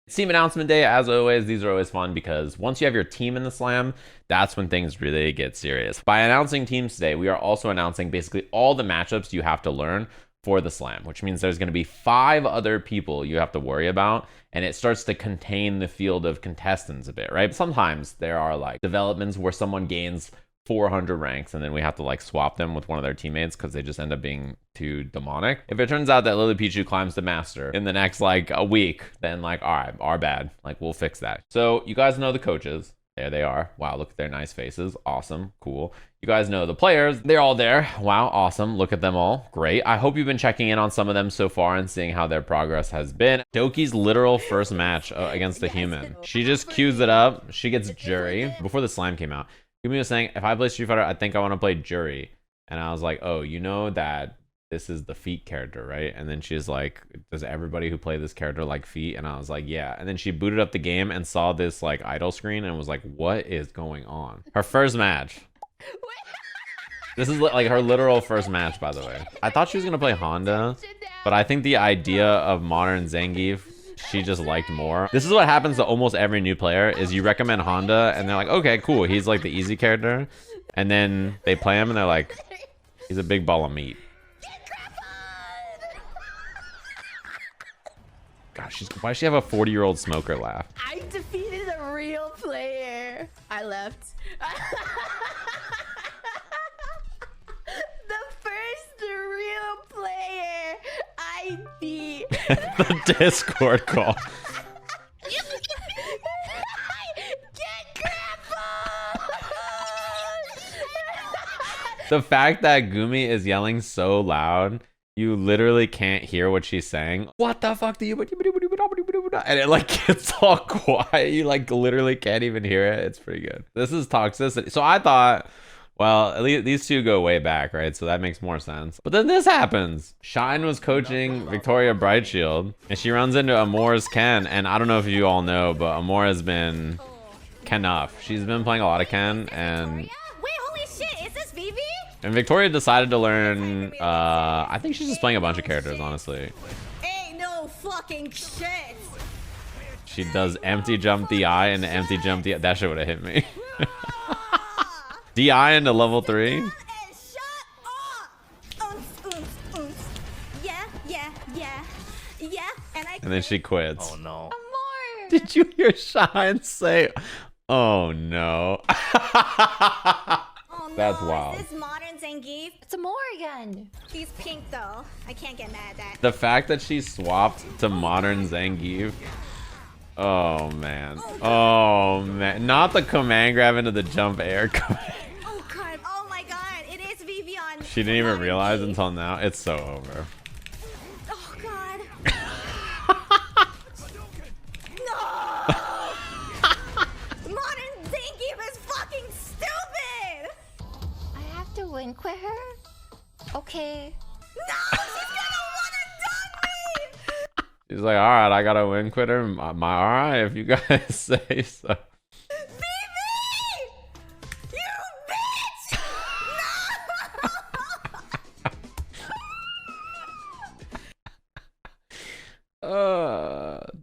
Team announcement day, as always, these are always fun because once you have your team in the slam, that's when things really get serious. By announcing teams today, we are also announcing basically all the matchups you have to learn for the slam, which means there's going to be 5 other people you have to worry about, and it starts to contain the field of contestants a bit, right? Sometimes there are like developments where someone gains 400 ranks and then we have to like swap them with one of their teammates because they just end up being too demonic. If it turns out that Lily Pichu climbs the master in the next like a week, then like, all right, our bad, like we'll fix that. So you guys know the coaches. There they are. Wow, look at their nice faces. Awesome, cool. You guys know the players. They're all there. Wow, awesome. Look at them all. Great. I hope you've been checking in on some of them so far and seeing how their progress has been. Doki's literal first match against a human. She just queues it up. She gets jury. Before the slam came out, Gumi was saying, if I play Street Fighter, I think I want to play jury. And I was like, oh, you know that this is the feet character, right? And then she's like, does everybody who play this character like feet? And I was like, yeah. And then she booted up the game and saw this like idle screen and was like, what is going on? Her first match. This is like her literal first match, by the way. I thought she was gonna play Honda, but I think the idea of modern Zangief, she just liked more. This is what happens to almost every new player, is you recommend Honda and they're like, okay, cool, he's like the easy character. And then they play him and they're like, he's a big ball of meat. Gosh, why does she have a 40-year-old smoker laugh? I defeated a real player. I left. The first real player I beat. The Discord call. Get grappled! The fact that Gumi is yelling so loud, you literally can't hear what she's saying. What the fuck do you... And it like gets all quiet. You like literally can't even hear it. It's pretty good. This is toxicity. So I thought, well, at least these two go way back, right? So that makes more sense. But then this happens. Shine was coaching Victoria Brightshield, and she runs into Amore's Ken. And I don't know if you all know, but Amore has been Ken-off. She's been playing a lot of Ken, and... Wait, holy shit, is this Vivi? And Victoria decided to learn, I think she's just playing a bunch of characters, honestly. Ain't no fucking shit. She does empty jump DI and empty jump DI. That shit would have hit me. DI into level 3. Shut up. Yeah. And then she quits. Oh no. Amore. Did you hear Shine say, oh no? Oh, no. That's wild. Is this modern Zangief? It's Amore again. He's pink though. I can't get mad at that. The fact that she swapped to modern Zangief. Oh man. Oh man. Not the command grab into the jump air command. Oh god. Oh my god. It is Vivi on. She didn't even realize until now. It's so over. Oh god. No. Modern Zangief is fucking stupid. I have to win quit her? Okay. No, she's gonna one and done me. She's like, all right, I gotta win quitter. All right, if you guys say so. Vivi! You bitch!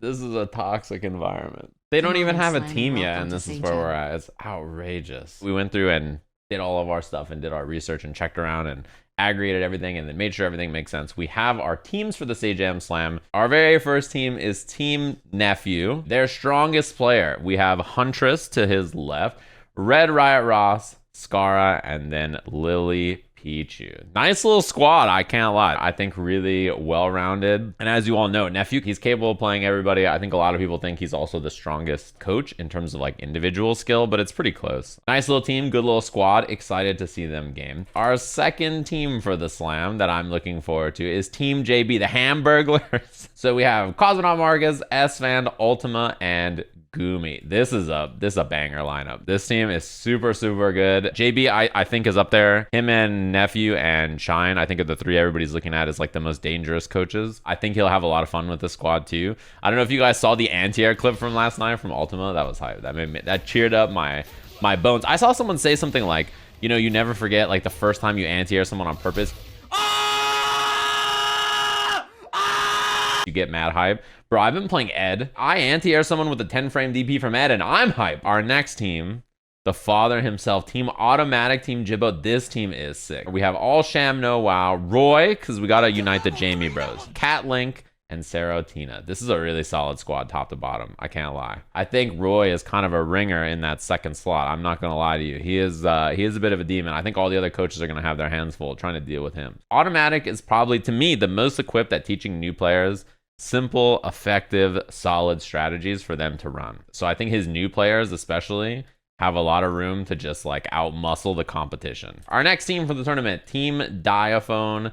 This is a toxic environment. They don't even have a team yet, and this is where we're at. It's outrageous. We went through and did all of our stuff and did our research and checked around and aggregated everything and then made sure everything makes sense. We have our teams for the Sajam Slam. Our very first team is Team Nephew. Their strongest player, we have Huntress to his left, Red Riot Ross, Scara, and then Lily Pichu. Nice little squad, I can't lie. I think really well-rounded. And as you all know, Nephew, he's capable of playing everybody. I think a lot of people think he's also the strongest coach in terms of like individual skill, but it's pretty close. Nice little team, good little squad. Excited to see them game. Our second team for the slam that I'm looking forward to is Team JB, the Hamburglers. So we have Cosmonaut Marcus, S-Van, Ultima, and Gumi. This is a banger lineup. This team is super good. JB I think is up there. Him and Nephew and Shine I think are the three everybody's looking at as like the most dangerous coaches. I think he'll have a lot of fun with the squad too. I don't know if you guys saw the anti-air clip from last night from Ultima. That was hype. That cheered up my bones. I saw someone say something like, you know, you never forget like the first time you anti-air someone on purpose. You you get mad hype. Bro, I've been playing Ed. I anti-air someone with a 10-frame DP from Ed, and I'm hype. Our next team, the father himself, Team Automatic, Team Jibbo. This team is sick. We have all Sham, no wow. Roy, because we got to unite the Jamie bros. Cat Link, and Serotina. This is a really solid squad top to bottom. I can't lie. I think Roy is kind of a ringer in that second slot. I'm not going to lie to you. He is a bit of a demon. I think all the other coaches are going to have their hands full trying to deal with him. Automatic is probably, to me, the most equipped at teaching new players simple, effective, solid strategies for them to run. So I think his new players especially have a lot of room to just like outmuscle the competition. Our next team for the tournament, Team Diaphone.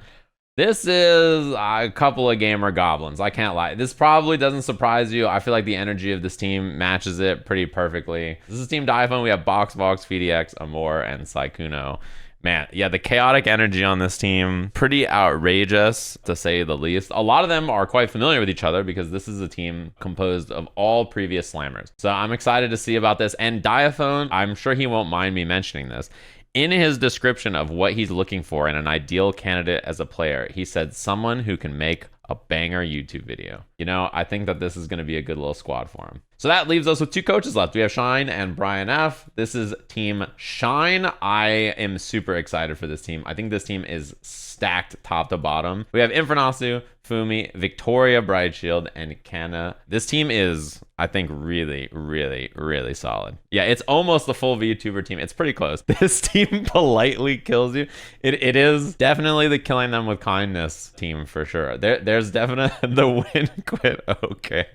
This is a couple of gamer goblins. I can't lie. This probably doesn't surprise you. I feel like the energy of this team matches it pretty perfectly. This is Team Diaphone. We have Box, FDX, Amor, and Saikuno. Man, yeah, the chaotic energy on this team, pretty outrageous to say the least. A lot of them are quite familiar with each other because this is a team composed of all previous slammers. So I'm excited to see about this. And Diaphone, I'm sure he won't mind me mentioning this. In his description of what he's looking for in an ideal candidate as a player, he said someone who can make a banger YouTube video. You know, I think that this is going to be a good little squad for him. So that leaves us with two coaches left. We have Shine and Brian F. This is Team Shine. I am super excited for this team. I think this team is stacked top to bottom. We have Infernasu, Fumi, Victoria Brightshield, and Kana. This team is, I think, really, really, really solid. Yeah, it's almost the full VTuber team. It's pretty close. This team politely kills you. It is definitely the killing them with kindness team for sure. There's definitely the win quit. Okay.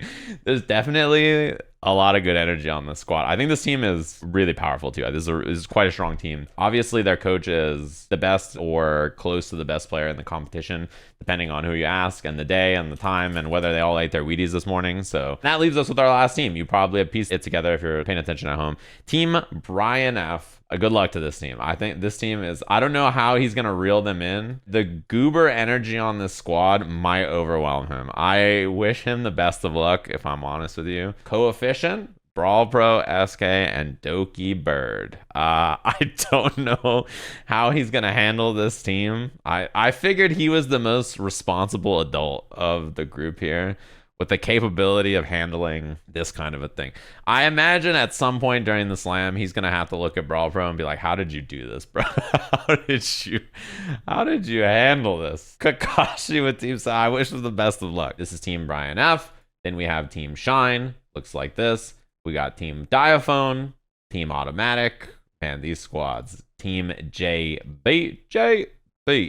There's definitely a lot of good energy on the squad. I think this team is really powerful too. This is quite a strong team. Obviously, their coach is the best or close to the best player in the competition, depending on who you ask and the day and the time and whether they all ate their Wheaties this morning. So that leaves us with our last team. You probably have pieced it together if you're paying attention at home. Team Brian F. Good luck to this team. I think this team is, I don't know how he's going to reel them in. The goober energy on this squad might overwhelm him. I wish him the best of luck, if I'm honest with you. Coefficient, Brawl Pro, SK, and Doki Bird. I don't know how he's going to handle this team. I figured he was the most responsible adult of the group here, with the capability of handling this kind of a thing. I imagine at some point during the slam, he's gonna have to look at Brawl Pro and be like, how did you do this, bro? How did you handle this? Kakashi with Team Sai, I wish him the best of luck. This is Team Brian F. Then we have Team Shine, looks like this. We got Team Diaphone, Team Automatic, and these squads. Team JB,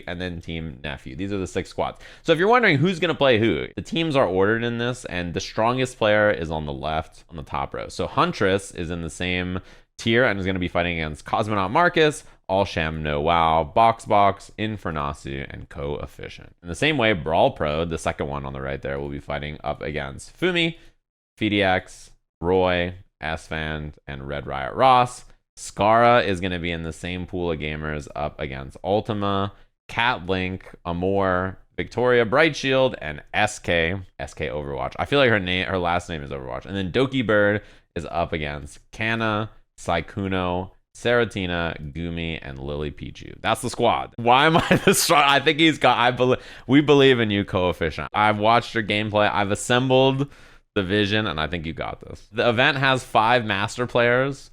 and then Team Nephew. These are the 6 squads. So if you're wondering who's going to play who, the teams are ordered in this, and the strongest player is on the left on the top row. So Huntress is in the same tier and is going to be fighting against Cosmonaut Marcus, All Sham No Wow, Box, Infernasu, and Coefficient. In the same way, Brawl Pro, the second one on the right there, will be fighting up against Fumi, FDX, Roy, Asfand, and Red Riot Ross. Skara is going to be in the same pool of gamers up against Ultima, Cat Link, Amor, Victoria Brightshield, and SK Overwatch. I feel like her last name is Overwatch. And then Doki Bird is up against Kana, Saikuno, Serotina, Gumi, and Lily Pichu. That's the squad. Why am I this strong? I think we believe in you, Coefficient. I've watched your gameplay. I've assembled the vision, and I think you got this. The event has 5 master players,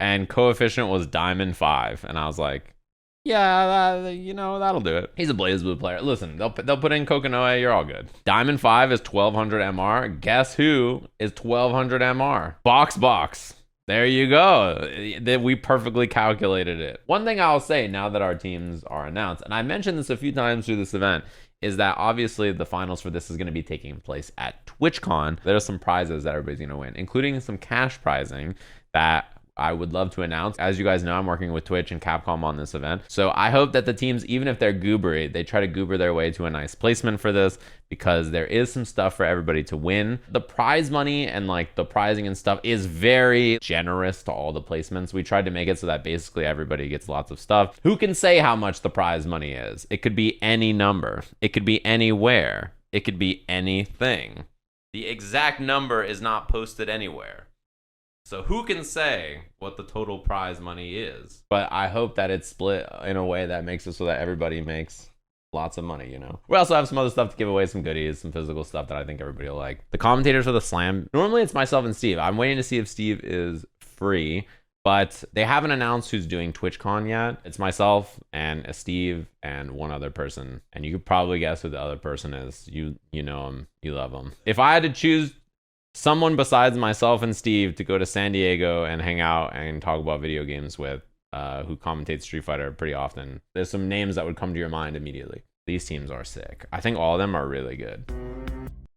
and Coefficient was Diamond 5, and I was like, yeah, that'll do it. He's a Blaze Blue player. Listen, they'll put in Kokonoe, you're all good. Diamond 5 is 1200 MR. Guess who is 1200 MR? Box. There you go. We perfectly calculated it. One thing I'll say now that our teams are announced, and I mentioned this a few times through this event, is that obviously the finals for this is going to be taking place at Twitchcon. There's some prizes that everybody's going to win, including some cash prizing that I would love to announce. As you guys know, I'm working with Twitch and Capcom on this event. So I hope that the teams, even if they're goobery, they try to goober their way to a nice placement for this, because there is some stuff for everybody to win. The prize money and like the prizing and stuff is very generous to all the placements. We tried to make it so that basically everybody gets lots of stuff. Who can say how much the prize money is? It could be any number. It could be anywhere. It could be anything. The exact number is not posted anywhere. So who can say what the total prize money is? But I hope that it's split in a way that makes it so that everybody makes lots of money, you know. We also have some other stuff to give away, some goodies, some physical stuff that I think everybody will like. The commentators for the slam, normally it's myself and Steve. I'm waiting to see if Steve is free, but they haven't announced who's doing TwitchCon yet. It's myself and a Steve and one other person, and you could probably guess who the other person is. You know him, you love him. If I had to choose someone besides myself and Steve to go to San Diego and hang out and talk about video games with, who commentates Street Fighter pretty often, there's some names that would come to your mind immediately. These teams are sick. I think all of them are really good.